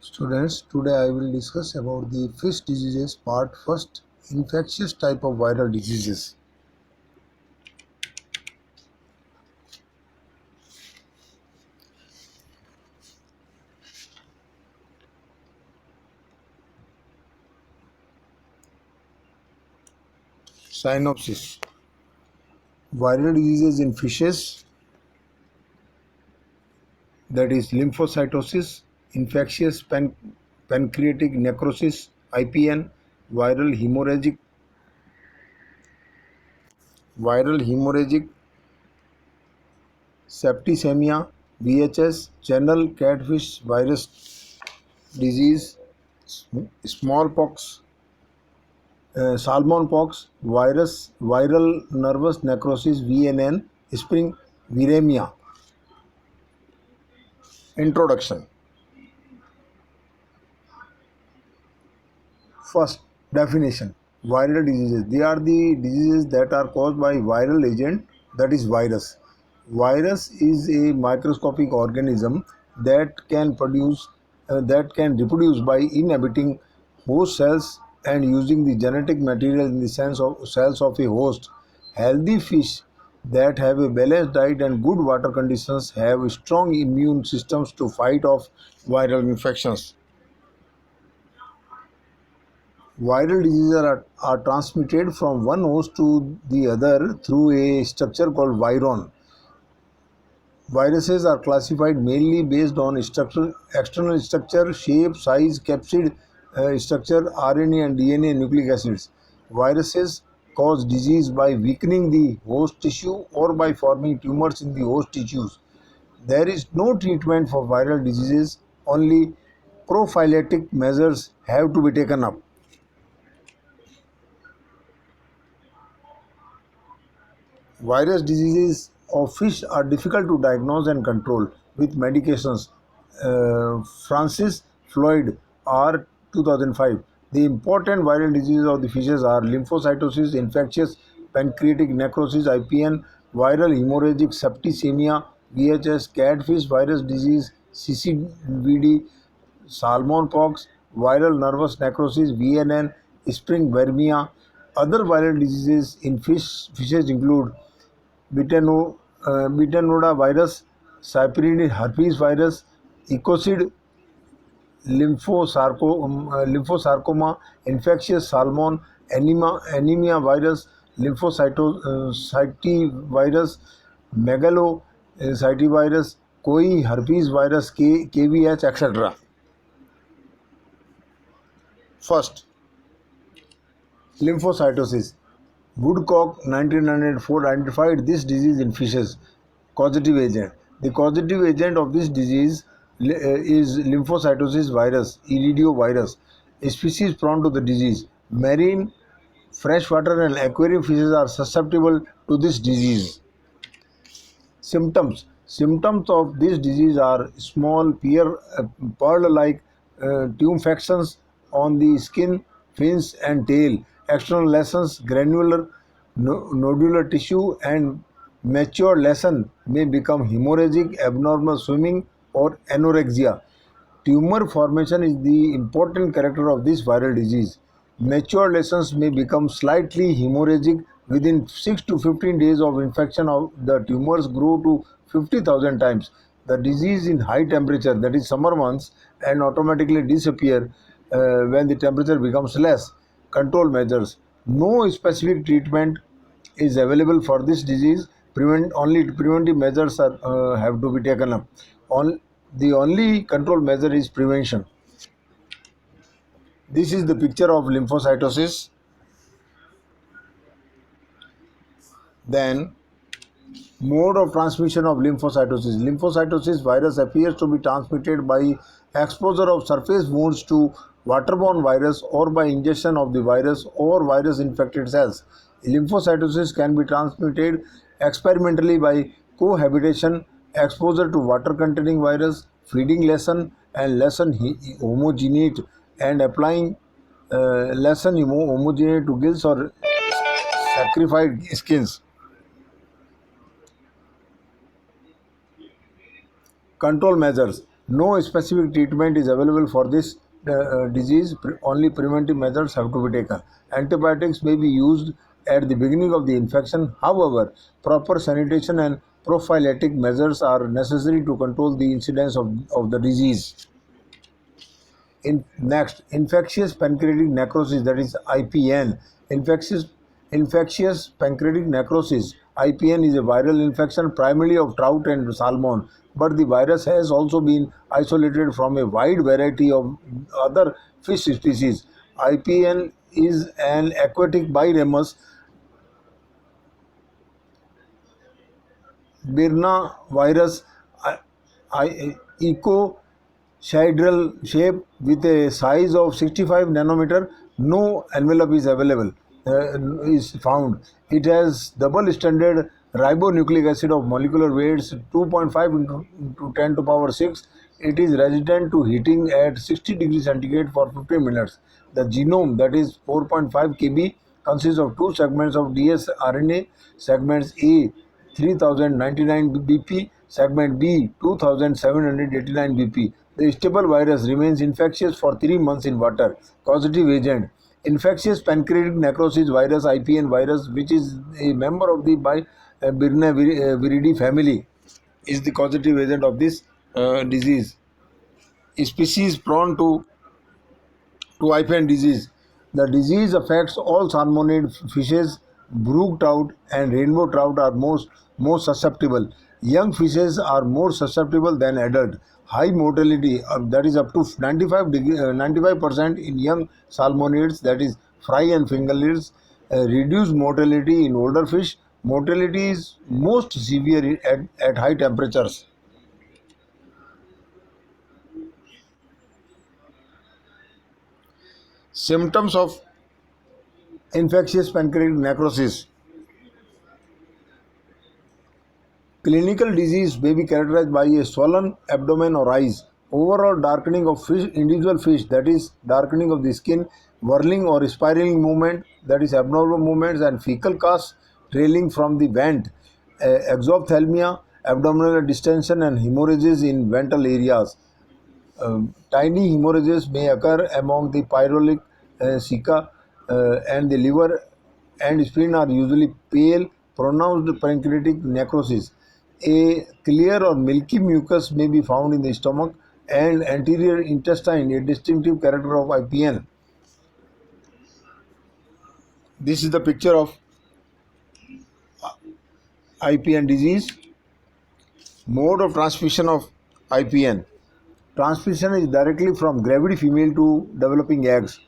Students, today I will discuss about the fish diseases part first, infectious type of viral diseases. Synopsis. Viral diseases in fishes, that is lymphocytosis, infectious pancreatic necrosis, IPN, viral hemorrhagic septicemia, VHS, channel catfish virus disease, smallpox, salmon pox, viral nervous necrosis (VNN), spring viremia. Introduction. First, definition. Viral diseases. They are the diseases that are caused by viral agent, that is virus. Virus is a microscopic organism that can reproduce by inhabiting host cells and using the genetic material in the sense of cells of a host. Healthy fish that have a balanced diet and good water conditions have strong immune systems to fight off viral infections. Viral diseases are transmitted from one host to the other through a structure called viron. Viruses are classified mainly based on external structure, shape, size, capsid structure, RNA and DNA nucleic acids. Viruses cause disease by weakening the host tissue or by forming tumors in the host tissues. There is no treatment for viral diseases, only prophylactic measures have to be taken up. Virus diseases of fish are difficult to diagnose and control with medications. Francis Floyd, R. 2005. The important viral diseases of the fishes are lymphocytosis, infectious pancreatic necrosis (IPN), viral hemorrhagic septicemia (VHS), catfish virus disease (CCVD), salmon pox, viral nervous necrosis (VNN), spring vermia. Other viral diseases in fishes include Bitanoda virus, Cyprianid herpes virus, ecocid lymphosarcoma, infectious salmon, anemia virus, lymphocytocyte virus, megalocyte virus, koi herpes virus, KVH, etc. First, lymphocytosis. Woodcock 1904 identified this disease in fishes. Causative agent. The causative agent of this disease is lymphocytosis virus, virus. A species prone to the disease. Marine, freshwater and aquarium fishes are susceptible to this disease. Symptoms of this disease are small pearl-like tumefactions on the skin, fins and tail, external lesions, granular nodular tissue and mature lesion may become hemorrhagic, abnormal swimming or anorexia. Tumor formation is the important character of this viral disease. Mature lesions may become slightly hemorrhagic within 6 to 15 days of infection. Of the tumors grow to 50,000 times. The disease in high temperature, that is summer months, and automatically disappear when the temperature becomes less. Control measures. No specific treatment is available for this disease. Only preventive measures have to be taken up. The only control measure is prevention. This is the picture of lymphocytosis. Then, mode of transmission of lymphocytosis. Lymphocytosis virus appears to be transmitted by exposure of surface wounds to waterborne virus or by ingestion of the virus or virus infected cells. Lymphocytosis can be transmitted experimentally by cohabitation, exposure to water containing virus, feeding lesion and lesion homogenate and applying lesion homogenate to gills or sacrificed skins. Control measures. No specific treatment is available for this disease. Only preventive measures have to be taken. Antibiotics may be used at the beginning of the infection. However, proper sanitation and prophylactic measures are necessary to control the incidence of the disease. Next, infectious pancreatic necrosis, that is IPN. Infectious pancreatic necrosis, IPN, is a viral infection primarily of trout and salmon, but the virus has also been isolated from a wide variety of other fish species. IPN is an aquatic biramus Birna virus, ecohedral shape with a size of 65 nanometer. No envelope is available, is found. It has double standard ribonucleic acid of molecular weights 2.5 into 10 to power 6. It is resistant to heating at 60 degrees centigrade for 15 minutes. The genome, that is 4.5 kb, consists of two segments of dsRNA. Segments A 3099 BP, segment B 2789 BP. The stable virus remains infectious for 3 months in water. Causative agent: infectious pancreatic necrosis virus, IPN virus, which is a member of the Birnaviridae family, is the causative agent of this disease. Species prone to IPN disease. The disease affects all salmonid fishes. Brook trout and rainbow trout are most susceptible. Young fishes are more susceptible than adult. High mortality, that is up to 95% in young salmonids, that is fry and fingerlings. Reduced mortality in older fish. Mortality is most severe at high temperatures. Symptoms of infectious pancreatic necrosis. Clinical disease may be characterized by a swollen abdomen or eyes, overall darkening of individual fish, that is darkening of the skin, whirling or spiraling movement, that is abnormal movements, and fecal casts trailing from the vent, exophthalmia, abdominal distension, and hemorrhages in ventral areas. Tiny hemorrhages may occur among the pyrolic ceca, and the liver and spleen are usually pale. Pronounced pancreatic necrosis. A clear or milky mucus may be found in the stomach and anterior intestine, a distinctive character of IPN. This is the picture of IPN disease. Mode of transmission of IPN. Transmission is directly from gravid female to developing eggs.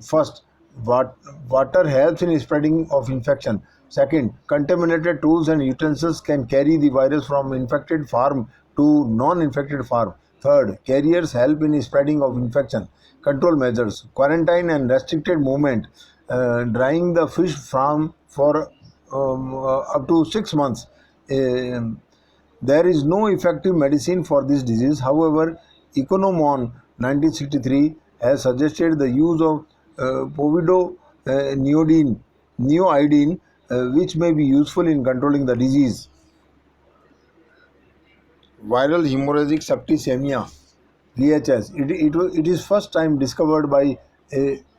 First, water helps in spreading of infection. Second, contaminated tools and utensils can carry the virus from infected farm to non-infected farm. Third, carriers help in spreading of infection. Control measures: quarantine and restricted movement, drying the fish farm for up to 6 months. Um, there is no effective medicine for this disease. However, Economon 1963 has suggested the use of neoidine, which may be useful in controlling the disease. Viral hemorrhagic septicemia, VHS. It is first time discovered by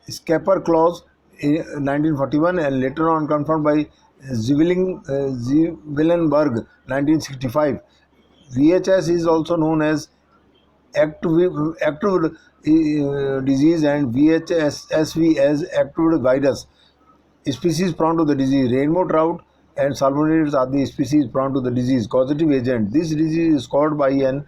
Skipper Claus in 1941 and later on confirmed by Zwillenberg 1965. VHS is also known as active disease and VHSV as active virus. Species prone to the disease: rainbow trout and salmonids are the species prone to the disease. Causative agent: this disease is caused by an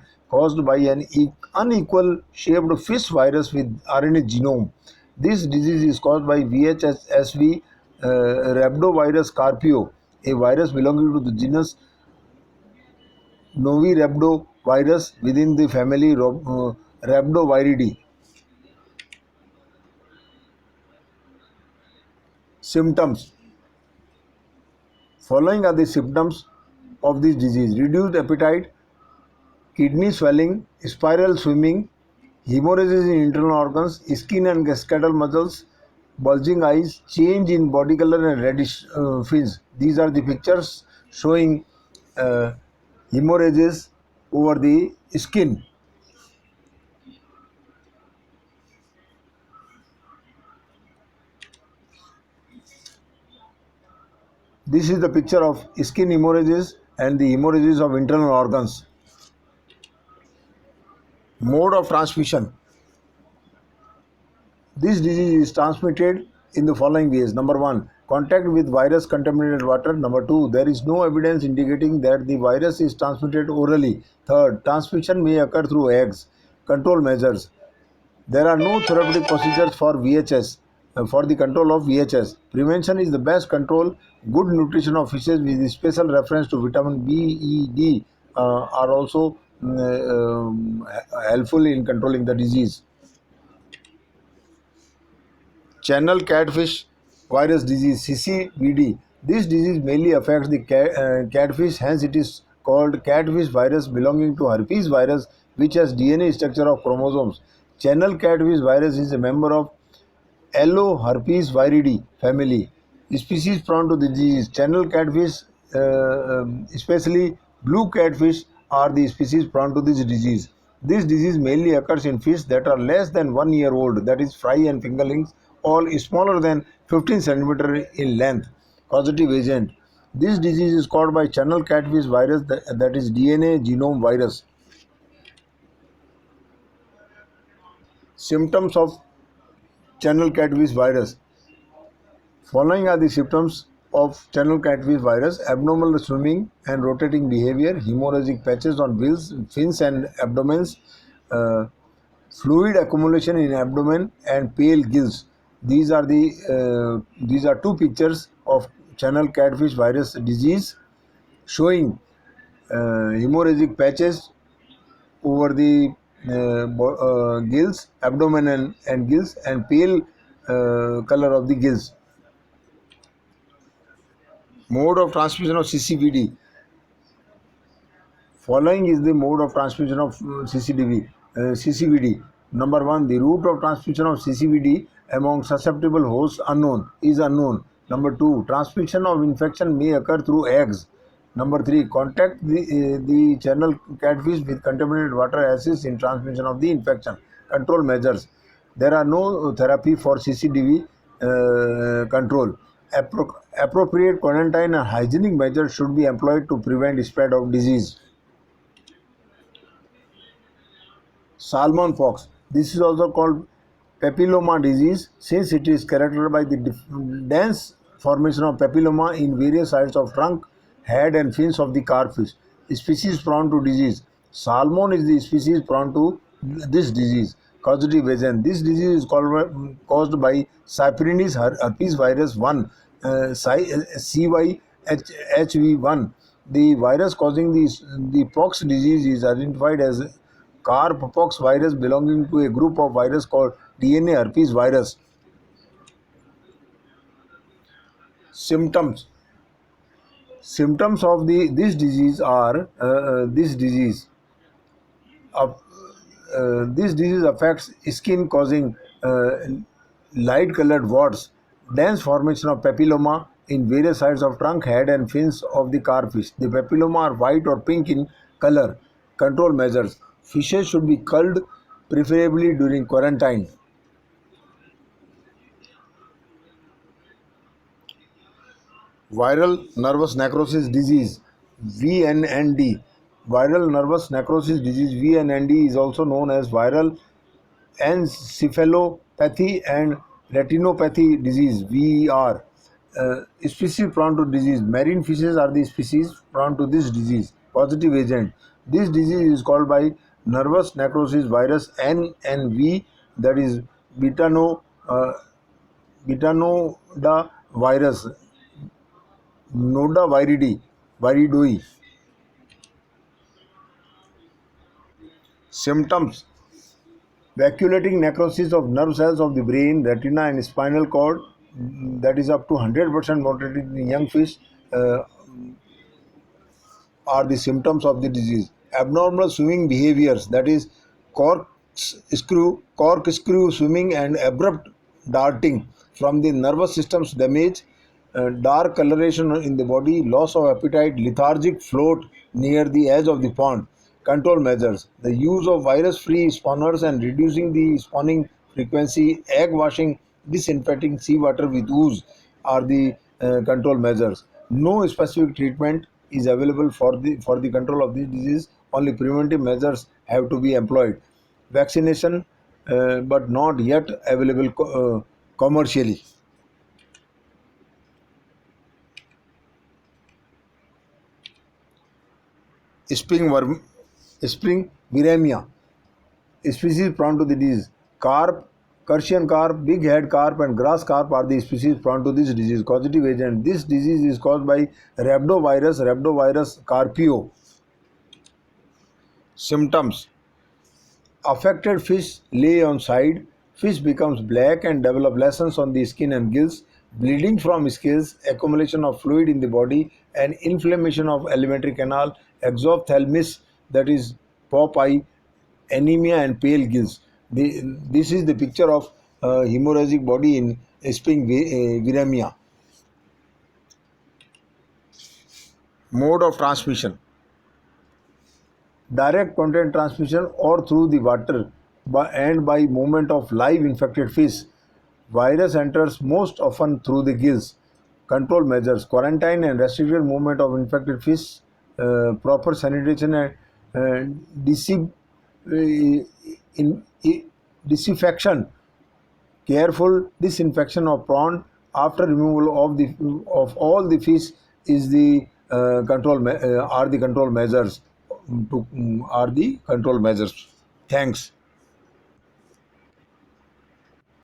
unequal shaped fish virus with RNA genome. This disease is caused by VHSV rhabdovirus carpio, a virus belonging to the genus Novirhabdovirus within the family Rhabdoviridae. Symptoms. Following are the symptoms of this disease: reduced appetite, kidney swelling, spiral swimming, hemorrhages in internal organs, skin and skeletal muscles, bulging eyes, change in body color and reddish fins. These are the pictures showing uh, hemorrhages over the skin. This is the picture of skin hemorrhages and the hemorrhages of internal organs. Mode of transmission. This disease is transmitted in the following ways. Number one, contact with virus contaminated water. Number two, there is no evidence indicating that the virus is transmitted orally. Third, transmission may occur through eggs. Control measures. There are no therapeutic procedures for VHS, for the control of VHS. Prevention is the best control. Good nutrition of fishes with special reference to vitamin B, E, D are also helpful in controlling the disease. Channel catfish virus disease CCVD. This disease mainly affects the catfish, hence it is called catfish virus belonging to herpes virus, which has DNA structure of chromosomes. Channel catfish virus is a member of Alloherpes viridae family. Species prone to the disease. Channel catfish, especially blue catfish, are the species prone to this disease. This disease mainly occurs in fish that are less than 1 year old, that is fry and fingerlings, all smaller than 15 centimeter in length. Causative agent. This disease is caused by channel catfish virus, that is DNA genome virus. Symptoms of channel catfish virus. Following are the symptoms of channel catfish virus: abnormal swimming and rotating behavior, hemorrhagic patches on gills, fins and abdomens, uh, fluid accumulation in abdomen and pale gills. These are two pictures of channel catfish virus disease showing hemorrhagic patches over the gills, abdomen and gills, and pale color of the gills. Mode of transmission of CCVD. Following is the mode of transmission of CCVD. Number one, the route of transmission of CCVD among susceptible hosts is unknown. Number two, transmission of infection may occur through eggs. Number three, contact the channel catfish with contaminated water assists in transmission of the infection. Control measures. There are no therapy for CCDV control. Appropriate quarantine and hygienic measures should be employed to prevent spread of disease. Salmon pox. This is also called papilloma disease, since it is characterized by the dense formation of papilloma in various sides of trunk, head and fins of the carfish. Species prone to disease. Salmon is the species prone to this disease. Causative agent. This disease is caused by Cyprinus herpes virus 1, CYHV1. The virus causing the pox disease is identified as carp pox virus belonging to a group of virus called DNA herpes virus. Symptoms. Symptoms of this disease are this disease affects skin, causing light colored warts, dense formation of papilloma in various sides of trunk, head and fins of the carfish. The papilloma are white or pink in color. Control measures. Fishes should be culled, preferably during quarantine. Viral nervous necrosis disease, VNND. Viral nervous necrosis disease, VNND, is also known as viral encephalopathy and retinopathy disease, VER. Species prone to disease. Marine fishes are the species prone to this disease. Positive agent. This disease is called by nervous necrosis virus NNV, that is Betanoda virus, Noda viridoi. Symptoms: vacuolating necrosis of nerve cells of the brain, retina and spinal cord, that is up to 100% mortality in young fish, are the symptoms of the disease. Abnormal swimming behaviors, that is corkscrew swimming and abrupt darting from the nervous system's damage, dark coloration in the body, loss of appetite, lethargic float near the edge of the pond. Control measures: the use of virus-free spawners and reducing the spawning frequency, egg washing, disinfecting seawater with ooze are the control measures. No specific treatment is available for the control of this disease. Only preventive measures have to be employed. Vaccination, but not yet available commercially. Spring worm, spring viremia, species prone to the disease. Carp, Crucian carp, big head carp, and grass carp are the species prone to this disease. Causative agent. This disease is caused by Rhabdovirus carpio. Symptoms: affected fish lay on side, fish becomes black and develop lesions on the skin and gills, bleeding from scales, accumulation of fluid in the body, and inflammation of alimentary canal, exophthalmos, that is pop eye, anemia and pale gills. This is the picture of hemorrhagic body in spring viremia. Mode of transmission: direct contact transmission or through the water and by movement of live infected fish. Virus enters most often through the gills. Control measures: quarantine and restricted movement of infected fish, proper sanitation and in, disinfection, careful disinfection of pond after removal of all the fish is the are the control measures. Thanks.